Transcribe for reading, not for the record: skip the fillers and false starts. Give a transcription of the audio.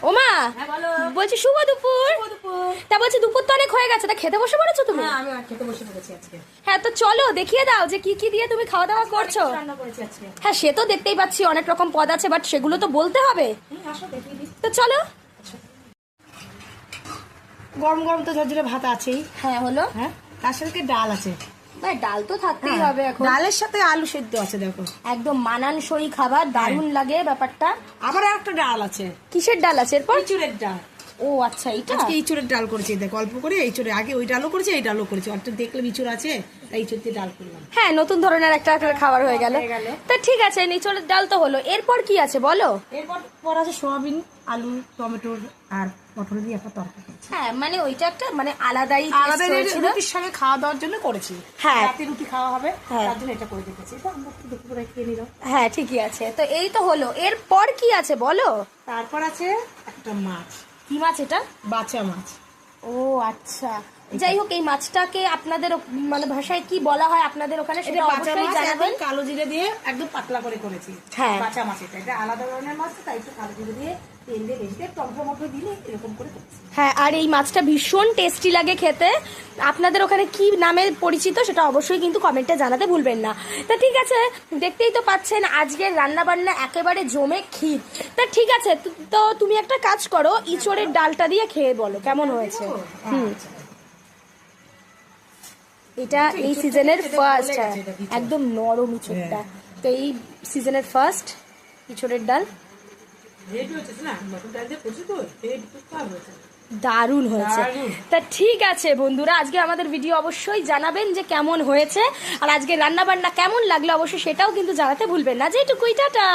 ওমা হ্যাঁ বলো। বলছি শুভ দুপুর। তা বলছি দুপুর তো অনেক হয়ে গেছে, তা খেতে বসে পড়েছো তুমি? হ্যাঁ আমি খেতে বসে পড়েছি আজকে। হ্যাঁ তো চলো দেখিয়ে দাও যে কি কি দিয়ে তুমি খাওয়া দাওয়া করছো। অনেক রান্না করেছি আজকে। হ্যাঁ সে তো দেখতেই পাচ্ছি অনেক রকম পদ আছে, বাট সেগুলো তো বলতে হবে। আসো দেখিয়ে দিই। তো চলো। গরম গরম তো ঝরঝরে ভাত আছেই। হ্যাঁ হলো। হ্যাঁ তার সাথে ডাল আছে। ভাই ডাল তো থাকতেই হবে এখন। ডালের সাথে আলু সেদ্ধ আছে দেখো। একদম মানানসই খাবার, দারুণ লাগে ব্যাপারটা। আবার একটা ডাল আছে। কিসের ডাল আছে এরপর? ইঁচুড়ের ডাল। ও আচ্ছা এটা আজকে ইঁচুড়ের ডাল করেছি দেখো, অল্প করে ইঁচুড়ে, আগে ওই ডালও করেছি এই ডালও করেছি, অর্থাৎ দেখলাম ইঁচুড় আছে তাই ইঁচুড় দিয়ে ডাল করলাম। হ্যাঁ নতুন ধরনের একটা খাবার হয়ে গেল। তা ঠিক আছে নিচলের ডাল তো হলো, এরপর কি আছে বলো? এরপর আছে সোয়াবিন, আলু, টমেটো আর পটল দিয়ে একটা তরকারি। হ্যাঁ মানে ওইটা একটা মানে আলাদাই আলাদা taste হয়েছিল। রুটির সঙ্গে খাওয়া দাওয়ার জন্য করেছি। হ্যাঁ। রাতে রুটি খাওয়া হবে হ্যাঁ। তার জন্য এটা করে দিতেছি। এটা আমরা একটু দুপুরে খেয়ে নিলাম। হ্যাঁ ঠিকই আছে। তো এই তো হলো, এরপর কি আছে বলো? তারপর আছে একটা মাছ, কি মাছ এটা? বাঁচা মাছ। ও আচ্ছা, যাই হোক এই মাছটাকে আপনাদের মানে ভাষায় কি বলা হয় আপনাদের ওখানে সেটা এটা বাঁচা অবশ্যই মাছ, জানাবেন। একদম কালো জিরে দিয়ে একদম পাতলা করে করেছি। হ্যাঁ। বাঁচা মাছ এটা আলাদা ধরনের মাছ, তাই একটু কালো জিরে দিয়ে তেল দিয়ে বেশি দিয়ে টমেটো দিলে এরকম করে করেছি। হ্যাঁ আর এই মাছটা ভীষণ টেস্টি লাগে খেতে। আপনাদের ওখানে কি নামে পরিচিত সেটা অবশ্যই কিন্তু কমেন্টে জানাতে ভুলবেন না। তা ঠিক আছে, দেখতেই তো পাচ্ছেন আজকের রান্না বান্না একেবারে জমে ক্ষীর। তা ঠিক আছে, তো তুমি একটা কাজ করো, ইঁচড়ের ডালটা দিয়ে খেয়ে বলো কেমন হয়েছে। হুম, এটা এই সিজনের ফার্স্ট। একদম নরম ইঁচড়টা, তো এই সিজনের ফার্স্ট ইঁচড়ের ডাল দারুণ হয়েছে। তা ঠিক আছে বন্ধুরা, আজকে আমাদের ভিডিও অবশ্যই জানাবেন যে কেমন হয়েছে, আর আজকে রান্না বান্না কেমন লাগলো অবশ্যই সেটাও কিন্তু জানাতে ভুলবেন না। যেটুকুই টাটা।